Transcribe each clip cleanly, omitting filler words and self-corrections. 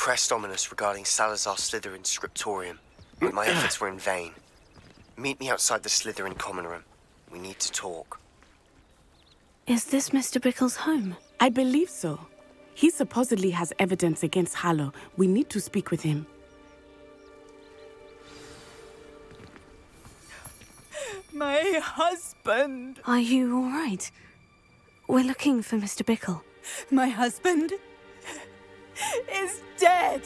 pressed ominous regarding Salazar Slytherin's scriptorium, but my efforts were in vain. Meet me outside the Slytherin common room. We need to talk. Is this Mr. Bickle's home? I believe so. He supposedly has evidence against Harlow. We need to speak with him. My husband! Are you all right? We're looking for Mr. Bickle. My husband is dead!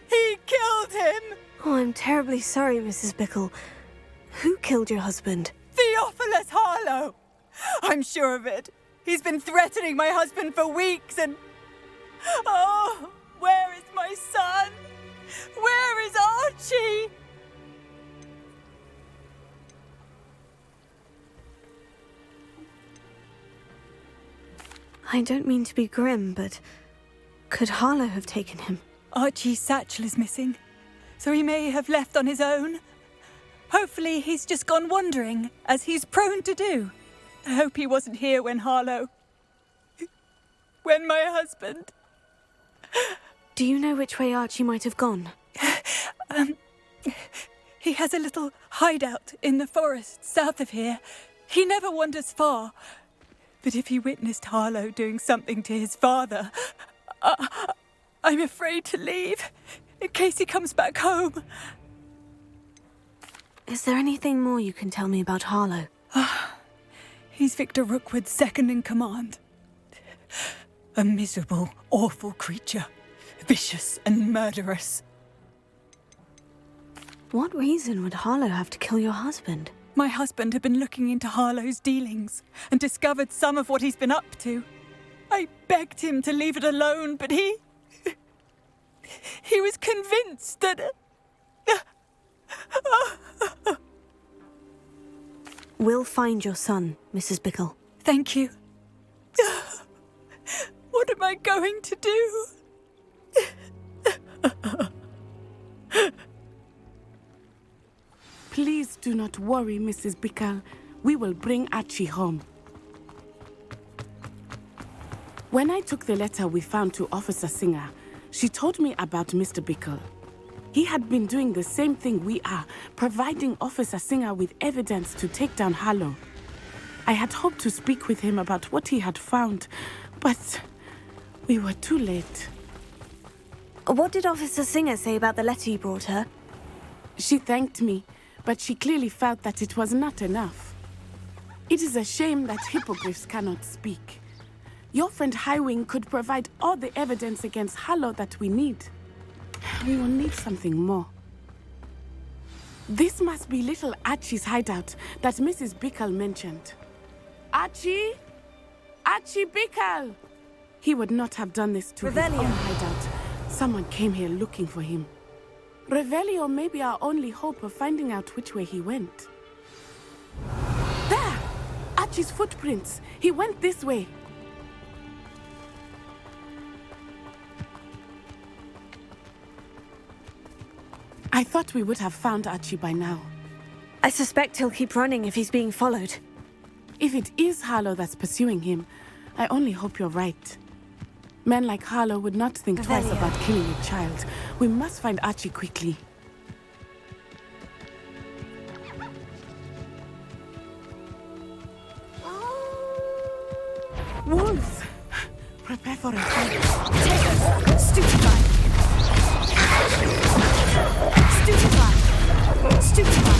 He killed him! Oh, I'm terribly sorry, Mrs. Bickle. Who killed your husband? Theophilus Harlow! I'm sure of it. He's been threatening my husband for weeks and... Oh, where is my son? Where is Archie? I don't mean to be grim, but could Harlow have taken him? Archie's satchel is missing, so he may have left on his own. Hopefully he's just gone wandering, as he's prone to do. I hope he wasn't here when my husband... Do you know which way Archie might have gone? He has a little hideout in the forest south of here. He never wanders far. But if he witnessed Harlow doing something to his father, I'm afraid to leave, in case he comes back home. Is there anything more you can tell me about Harlow? He's Victor Rookwood's second in command. A miserable, awful creature. Vicious and murderous. What reason would Harlow have to kill your husband? My husband had been looking into Harlow's dealings and discovered some of what he's been up to. I begged him to leave it alone, but he was convinced that... We'll find your son, Mrs. Bickle. Thank you. What am I going to do? Please do not worry, Mrs. Bickle. We will bring Archie home. When I took the letter we found to Officer Singer, she told me about Mr. Bickle. He had been doing the same thing we are, providing Officer Singer with evidence to take down Harlow. I had hoped to speak with him about what he had found, but we were too late. What did Officer Singer say about the letter you brought her? She thanked me, but she clearly felt that it was not enough. It is a shame that hippogriffs cannot speak. Your friend Highwing could provide all the evidence against Harlow that we need. We will need something more. This must be little Archie's hideout that Mrs. Bickle mentioned. Archie? Archie Bickle! He would not have done this to his own hideout. Someone came here looking for him. Revelio may be our only hope of finding out which way he went. There! Archie's footprints. He went this way. I thought we would have found Archie by now. I suspect he'll keep running if he's being followed. If it is Harlow that's pursuing him, I only hope you're right. Men like Harlow would not think twice about killing a child. We must find Archie quickly. Wolves! Prepare for a fight. Stupefy! Stupefy! Stupefy!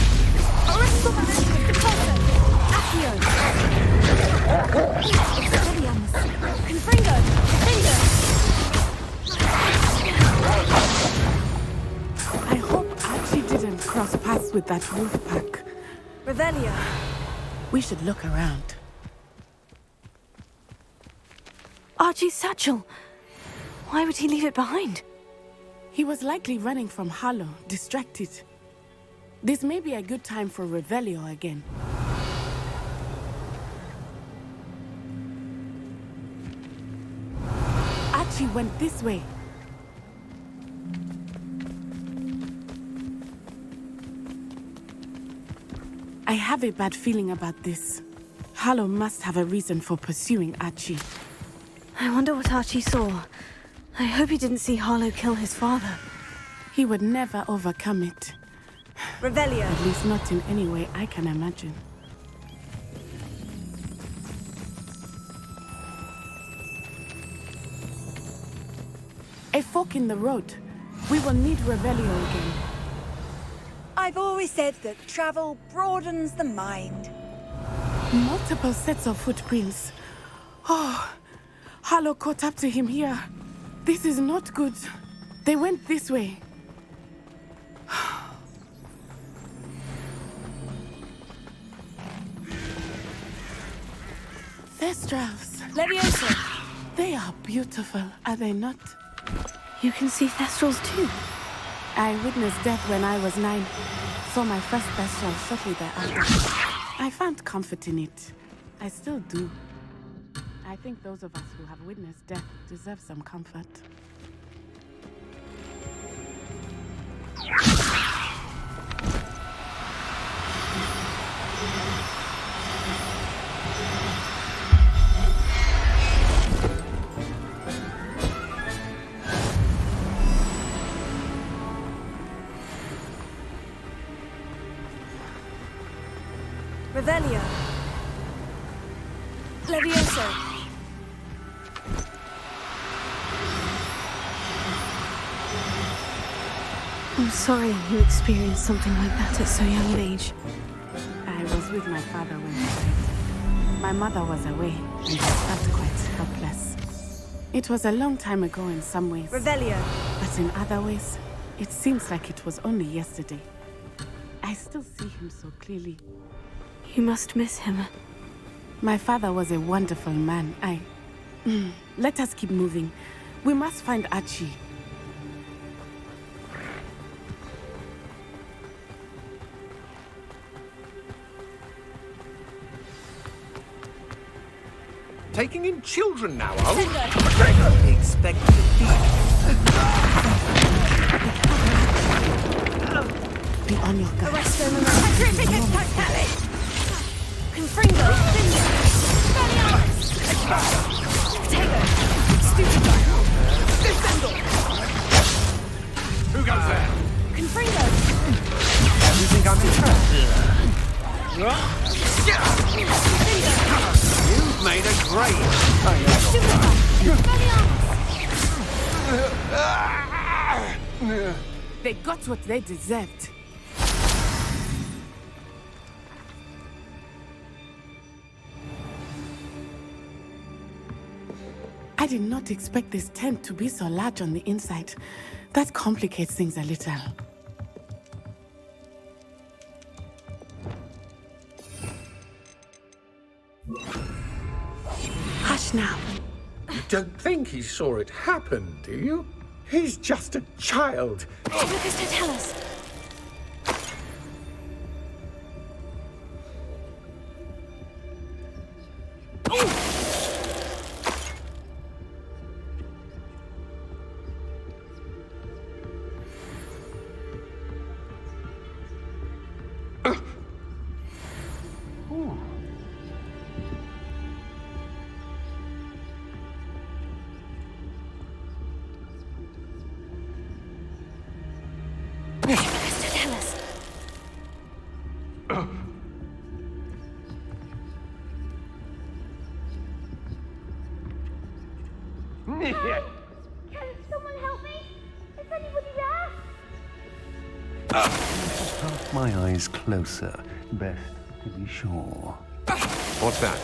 Arresto momento! Deposa! Accio! Expelliarmus! Confringo! Defendo! I hope Archie didn't cross paths with that wolf pack. Revelio. We should look around. Archie's satchel. Why would he leave it behind? He was likely running from Harlow, distracted. This may be a good time for Revelio again. Archie went this way. I have a bad feeling about this. Harlow must have a reason for pursuing Archie. I wonder what Archie saw. I hope he didn't see Harlow kill his father. He would never overcome it. Revelio. At least not in any way I can imagine. A fork in the road. We will need Revelio again. I've always said that travel broadens the mind. Multiple sets of footprints. Oh, Harlow caught up to him here. This is not good. They went this way. Thestrals. Leviosa. They are beautiful, are they not? You can see Thestrals too. I witnessed death when I was 9. Saw my first Thestral shortly thereafter. I found comfort in it. I still do. I think those of us who have witnessed death deserve some comfort. Revelio. Levioso. I'm sorry you experienced something like that at so young an age. I was with my father when he died. My mother was away, and I felt quite helpless. It was a long time ago in some ways. Revelio. But in other ways, it seems like it was only yesterday. I still see him so clearly. You must miss him. My father was a wonderful man. Let us keep moving. We must find Archie. Taking in children now, are we? Expect defeat. Be on your guard. Arrest him. Petrificus Totale. Confringo. Cinder. Spanialis. Potato. Stupid. Descendal. Who goes there? Confringo. You think I'm impressed? You've made a great... They got what they deserved. I did not expect this tent to be so large on the inside. That complicates things a little. Hush now. You don't think he saw it happen, do you? He's just a child. Petrificus Totalis. Can someone help me? Is anybody there? Pass my eyes closer. Best to be sure. What's that?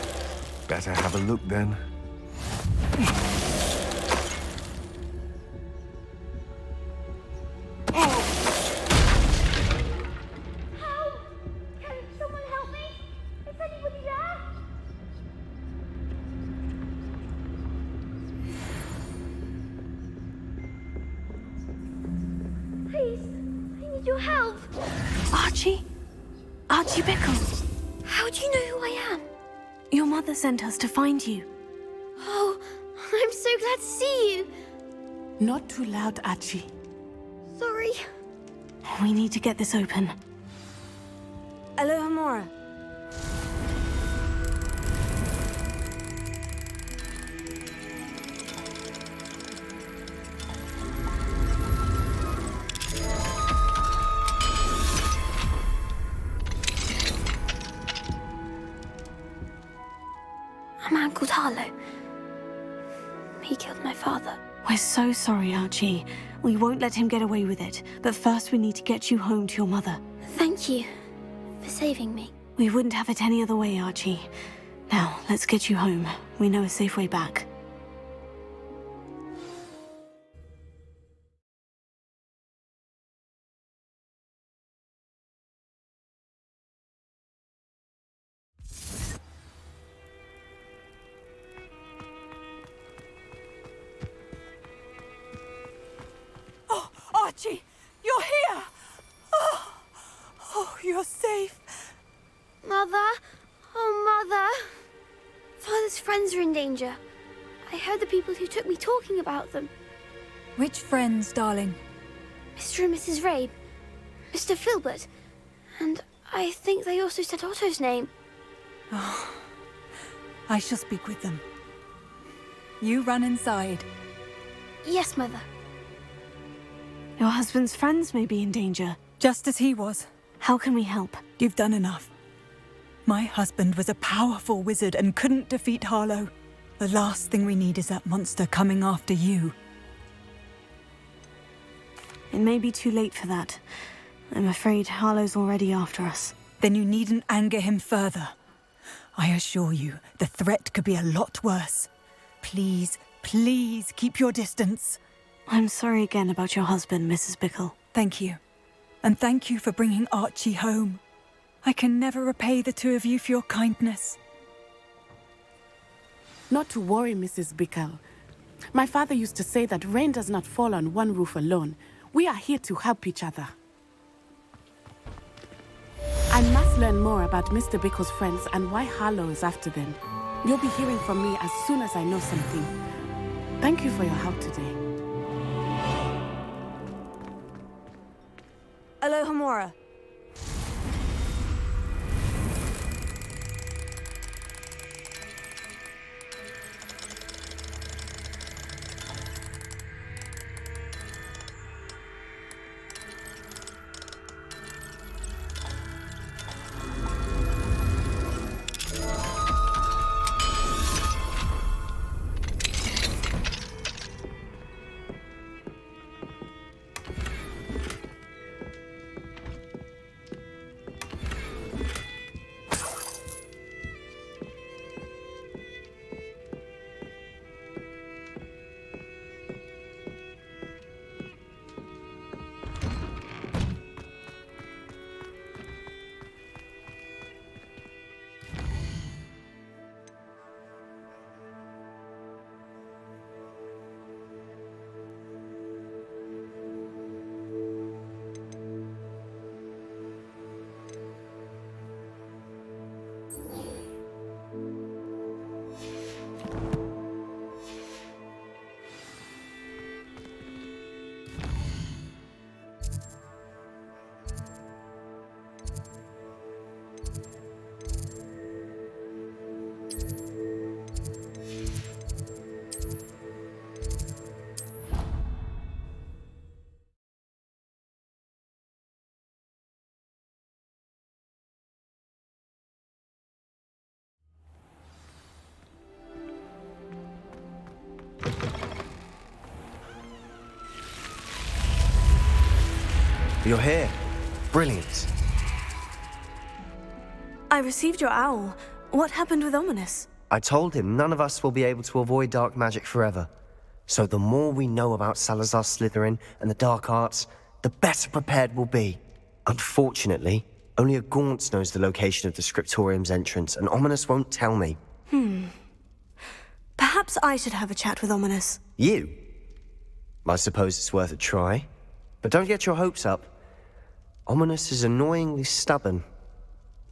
Better have a look then. Help! Can someone help me? Is anybody there? Please, I need your help. Archie? Archie Bickle. How do you know who I am? Your mother sent us to find you. Oh, I'm so glad to see you. Not too loud, Archie. Sorry. We need to get this open. Alohomora. he killed my father. We're so sorry, Archie. We won't let him get away with it. But first we need to get you home to your mother. Thank you for saving me. We wouldn't have it any other way, Archie. Now, let's get you home. We know a safe way back. Oh, Archie, you're here! Oh, you're safe. Mother? Oh, Mother. Father's friends are in danger. I heard the people who took me talking about them. Which friends, darling? Mr. and Mrs. Rabe, Mr. Filbert, and I think they also said Otto's name. Oh, I shall speak with them. You run inside. Yes, Mother. Your husband's friends may be in danger. Just as he was. How can we help? You've done enough. My husband was a powerful wizard and couldn't defeat Harlow. The last thing we need is that monster coming after you. It may be too late for that. I'm afraid Harlow's already after us. Then you needn't anger him further. I assure you, the threat could be a lot worse. Please, please keep your distance. I'm sorry again about your husband, Mrs. Bickle. Thank you. And thank you for bringing Archie home. I can never repay the two of you for your kindness. Not to worry, Mrs. Bickle. My father used to say that rain does not fall on one roof alone. We are here to help each other. I must learn more about Mr. Bickle's friends and why Harlow is after them. You'll be hearing from me as soon as I know something. Thank you for your help today. Alohomora. You're here. Brilliant. I received your owl. What happened with Ominous? I told him none of us will be able to avoid dark magic forever. So the more we know about Salazar Slytherin and the dark arts, the better prepared we'll be. Unfortunately, only a Gaunt knows the location of the Scriptorium's entrance, and Ominous won't tell me. Perhaps I should have a chat with Ominous. You? I suppose it's worth a try. But don't get your hopes up. Ominous is annoyingly stubborn.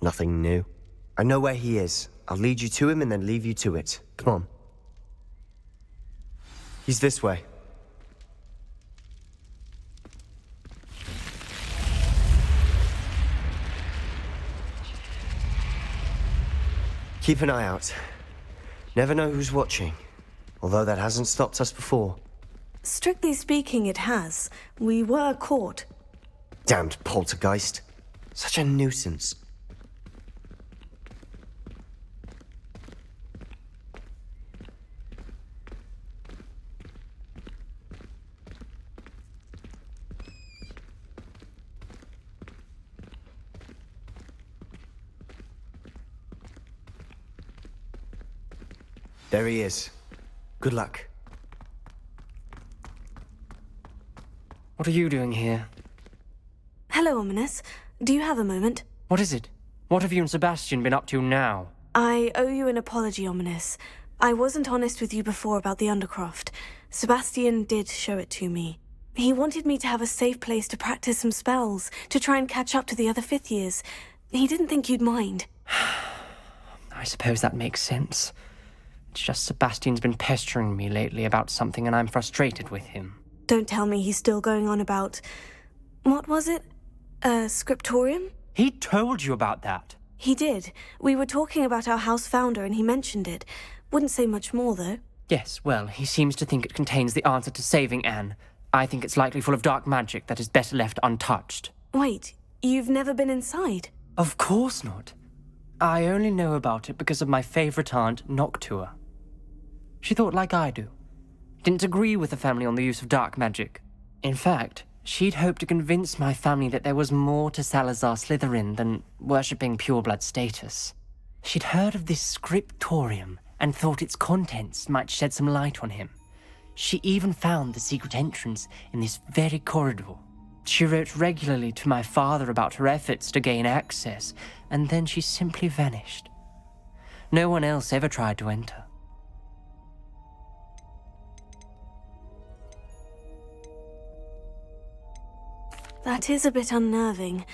Nothing new. I know where he is. I'll lead you to him and then leave you to it. Come on. He's this way. Keep an eye out. Never know who's watching. Although that hasn't stopped us before. Strictly speaking, it has. We were caught. Damned poltergeist. Such a nuisance. There he is. Good luck. What are you doing here? Hello, Ominous. Do you have a moment? What is it? What have you and Sebastian been up to now? I owe you an apology, Ominous. I wasn't honest with you before about the Undercroft. Sebastian did show it to me. He wanted me to have a safe place to practice some spells, to try and catch up to the other fifth years. He didn't think you'd mind. I suppose that makes sense. It's just Sebastian's been pestering me lately about something and I'm frustrated with him. Don't tell me he's still going on about... What was it? A scriptorium? He told you about that? He did. We were talking about our house founder and he mentioned it. Wouldn't say much more, though. Yes, well, he seems to think it contains the answer to saving Anne. I think it's likely full of dark magic that is better left untouched. Wait, you've never been inside? Of course not. I only know about it because of my favorite aunt, Noctua. She thought like I do. Didn't agree with the family on the use of dark magic. In fact, she'd hoped to convince my family that there was more to Salazar Slytherin than worshipping pureblood status. She'd heard of this scriptorium and thought its contents might shed some light on him. She even found the secret entrance in this very corridor. She wrote regularly to my father about her efforts to gain access, and then she simply vanished. No one else ever tried to enter. That is a bit unnerving.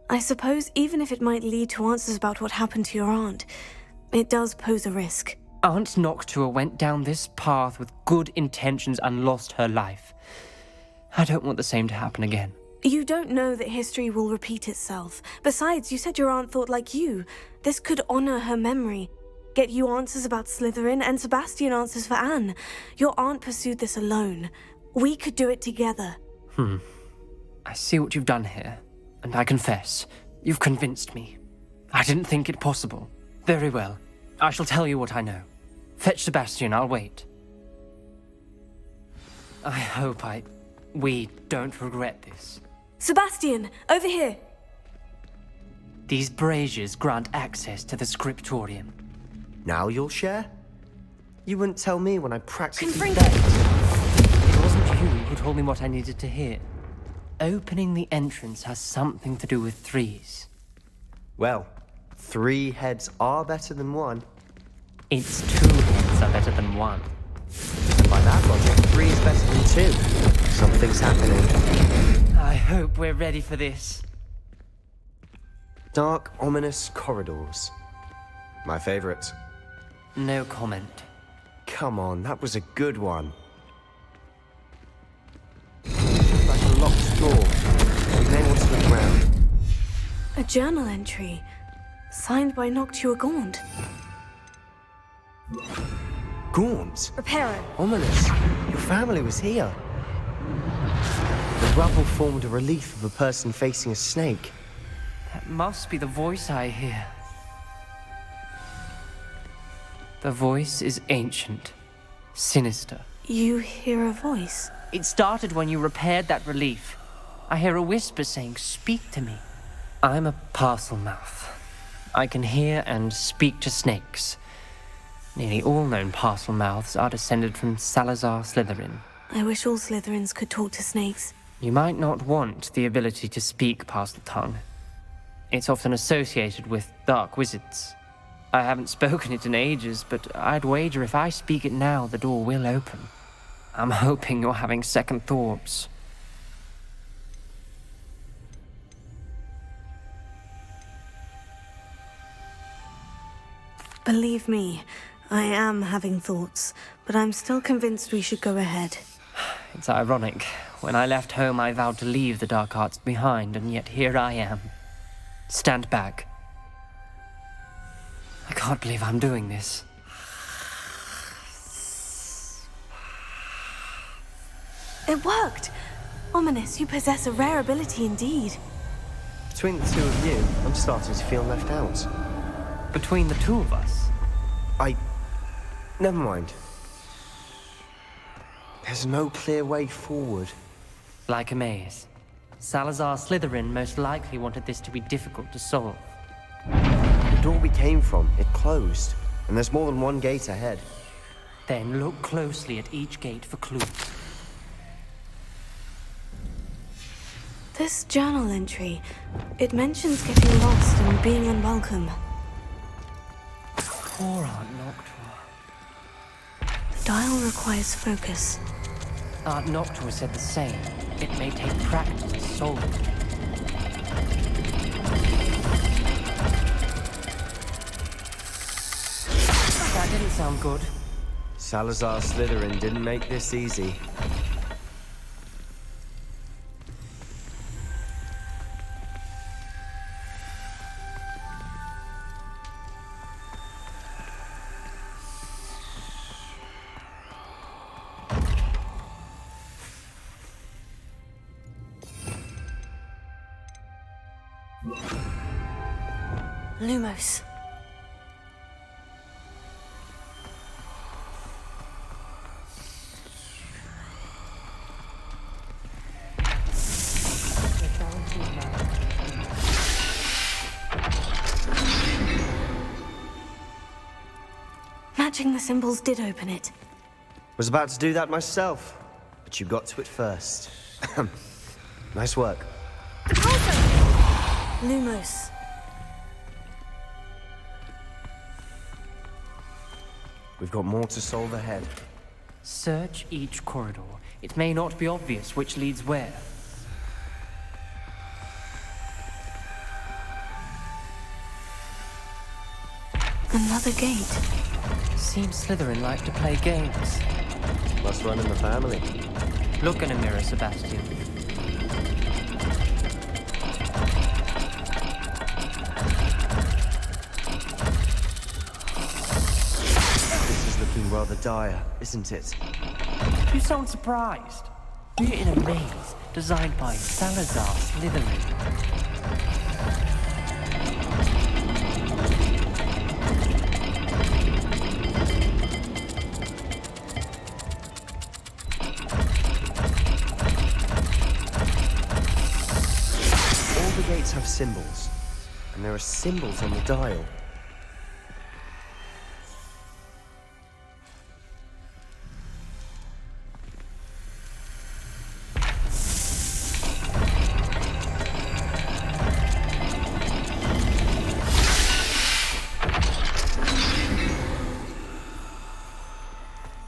I suppose even if it might lead to answers about what happened to your aunt, it does pose a risk. Aunt Noctua went down this path with good intentions and lost her life. I don't want the same to happen again. You don't know that history will repeat itself. Besides, you said your aunt thought like you. This could honor her memory. Get you answers about Slytherin and Sebastian answers for Anne. Your aunt pursued this alone. We could do it together. I see what you've done here, and I confess, you've convinced me. I didn't think it possible. Very well. I shall tell you what I know. Fetch Sebastian, I'll wait. I hope we don't regret this. Sebastian, over here! These braziers grant access to the scriptorium. Now you'll share? You wouldn't tell me when I practically Confringo! begged. It wasn't you who told me what I needed to hear. Opening the entrance has something to do with threes. Well, 3 heads are better than 1. It's 2 heads are better than 1. And by that logic, 3 is better than 2. Something's happening. I hope we're ready for this. Dark, ominous corridors. My favorite. No comment. Come on, that was a good one. Like a locked door. We may want to look around. A journal entry, signed by Noctua Gaunt. Gaunt? Reparo. Ominous. Your family was here. The rubble formed a relief of a person facing a snake. That must be the voice I hear. The voice is ancient, sinister. You hear a voice? It started when you repaired that relief. I hear a whisper saying, "Speak to me." I'm a parcel mouth. I can hear and speak to snakes. Nearly all known parcel mouths are descended from Salazar Slytherin. I wish all Slytherins could talk to snakes. You might not want the ability to speak parcel tongue. It's often associated with dark wizards. I haven't spoken it in ages, but I'd wager if I speak it now, the door will open. I'm hoping you're having second thoughts. Believe me, I am having thoughts, but I'm still convinced we should go ahead. It's ironic. When I left home, I vowed to leave the dark arts behind, and yet here I am. Stand back. I can't believe I'm doing this. It worked! Ominous, you possess a rare ability indeed. Between the 2 of you, I'm starting to feel left out. Between the 2 of us. Never mind. There's no clear way forward. Like a maze. Salazar Slytherin most likely wanted this to be difficult to solve. The door we came from, it closed. And there's more than one gate ahead. Then look closely at each gate for clues. This journal entry, it mentions getting lost and being unwelcome. Poor Aunt Noctua. The dial requires focus. Aunt Noctua said the same. It may take practice to solve it. That didn't sound good. Salazar Slytherin didn't make this easy. Lumos. Matching the symbols did open it. Was about to do that myself, but you got to it first. Nice work. Lumos. We've got more to solve ahead. Search each corridor. It may not be obvious which leads where. Another gate. Seems Slytherin like to play games. Must run in the family. Look in a mirror, Sebastian. This is looking rather dire, isn't it? You sound surprised. We're in a maze designed by Salazar Slytherin. All the gates have symbols, and there are symbols on the dial.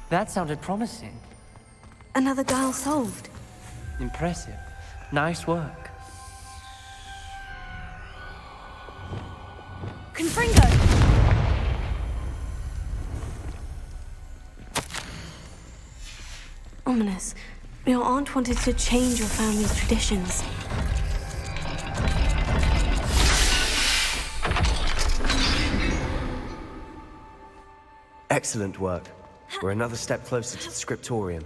That sounded promising. Another dial solved. Impressive. Nice work. Confringo! Ominous. Your aunt wanted to change your family's traditions. Excellent work. We're another step closer to the scriptorium.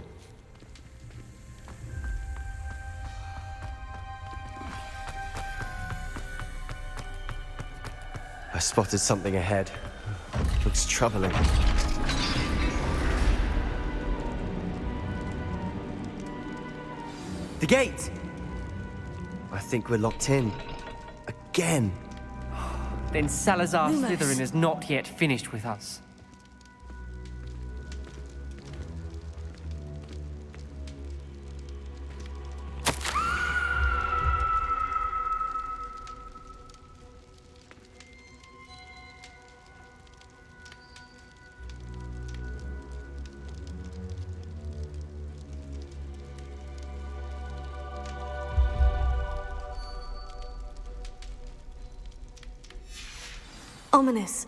I spotted something ahead. Looks troubling. The gate! I think we're locked in. Again. Then Salazar Lumos. Slytherin is not yet finished with us. Ominous.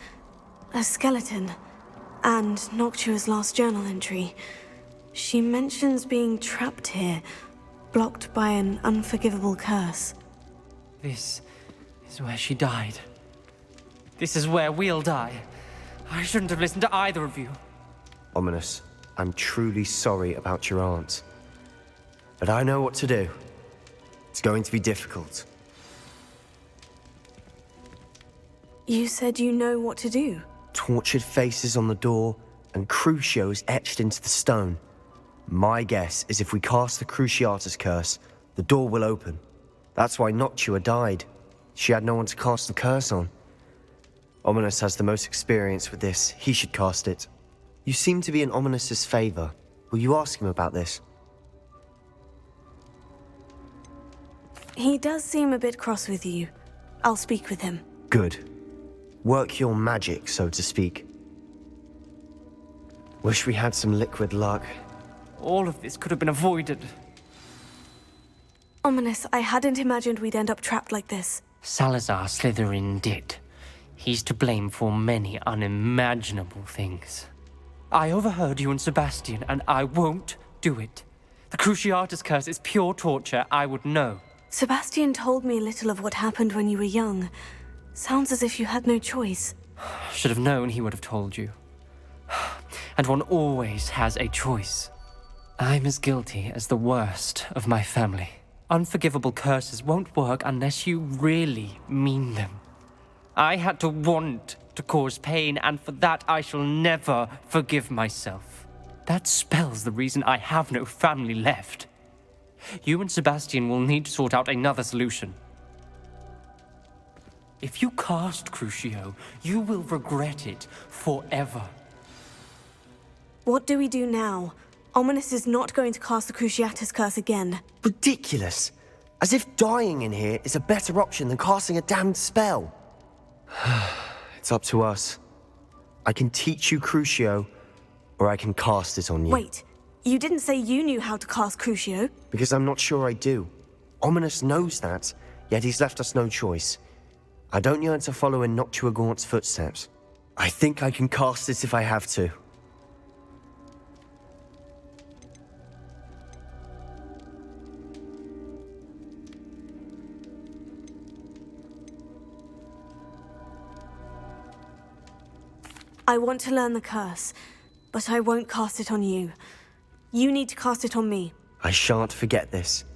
A skeleton. And Noctua's last journal entry. She mentions being trapped here, blocked by an unforgivable curse. This is where she died. This is where we'll die. I shouldn't have listened to either of you. Ominous, I'm truly sorry about your aunt. But I know what to do. It's going to be difficult. You said you know what to do. Tortured faces on the door and Crucios etched into the stone. My guess is if we cast the Cruciatus curse, the door will open. That's why Noctua died. She had no one to cast the curse on. Ominous has the most experience with this. He should cast it. You seem to be in Ominos's favor. Will you ask him about this? He does seem a bit cross with you. I'll speak with him. Good. Work your magic, so to speak. Wish we had some liquid luck. All of this could have been avoided. Ominous, I hadn't imagined we'd end up trapped like this. Salazar Slytherin did. He's to blame for many unimaginable things. I overheard you and Sebastian, and I won't do it. The Cruciatus curse is pure torture, I would know. Sebastian told me little of what happened when you were young. Sounds as if you had no choice. Should have known he would have told you. And one always has a choice. I'm as guilty as the worst of my family. Unforgivable curses won't work unless you really mean them. I had to want to cause pain, and for that I shall never forgive myself. That spells the reason I have no family left. You and Sebastian will need to sort out another solution. If you cast Crucio, you will regret it forever. What do we do now? Ominous is not going to cast the Cruciatus curse again. Ridiculous. As if dying in here is a better option than casting a damned spell. It's up to us. I can teach you Crucio, or I can cast it on you. Wait, you didn't say you knew how to cast Crucio? Because I'm not sure I do. Ominous knows that, yet he's left us no choice. I don't yearn to follow in Noctua Gaunt's footsteps. I think I can cast it if I have to. I want to learn the curse, but I won't cast it on you. You need to cast it on me. I shan't forget this.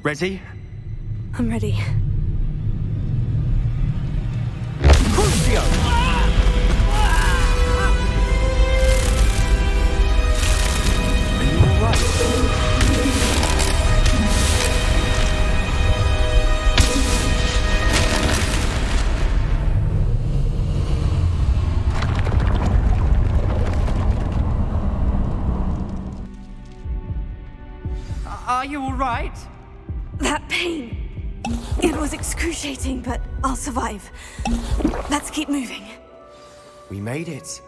Ready? I'm ready. Crucio! Are you all right? Are you all right? That pain. It was excruciating, but I'll survive. Let's keep moving. We made it.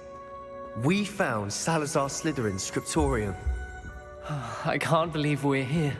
We found Salazar Slytherin's scriptorium. I can't believe we're here.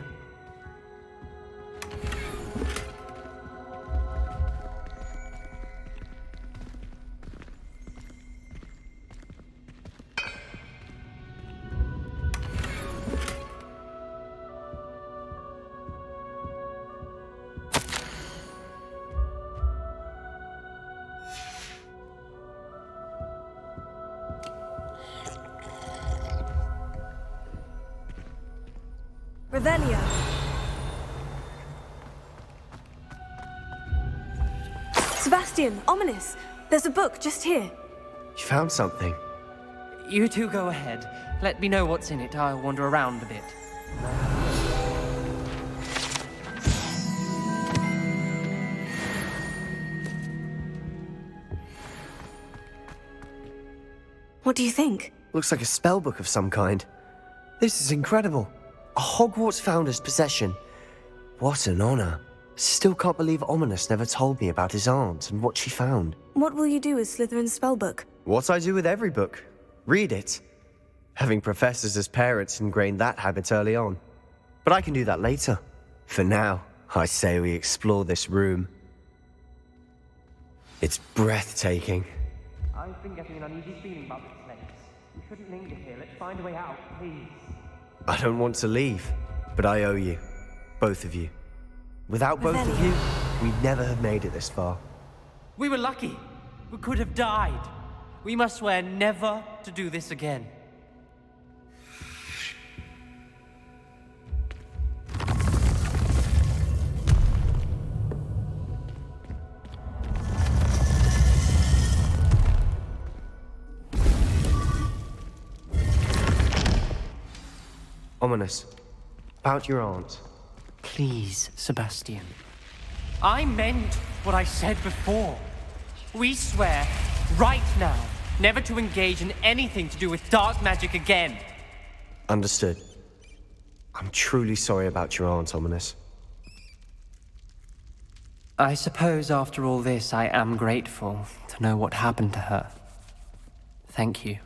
Revelio. Sebastian, Ominous. There's a book just here. You found something. You two go ahead. Let me know what's in it. I'll wander around a bit. What do you think? Looks like a spellbook of some kind. This is incredible. A Hogwarts founder's possession. What an honor. Still can't believe Ominous never told me about his aunt and what she found. What will you do with Slytherin's spellbook? What I do with every book. Read it. Having professors as parents ingrained that habit early on. But I can do that later. For now, I say we explore this room. It's breathtaking. I've been getting an uneasy feeling about this place. We shouldn't linger here. Let's find a way out, please. I don't want to leave, but I owe you. Both of you. Without both of Revelio. you, we'd never have made it this far. We were lucky. We could have died. We must swear never to do this again. Ominous. About your aunt. Please, Sebastian. I meant what I said before. We swear, right now, never to engage in anything to do with dark magic again. Understood. I'm truly sorry about your aunt, Ominous. I suppose after all this, I am grateful to know what happened to her. Thank you.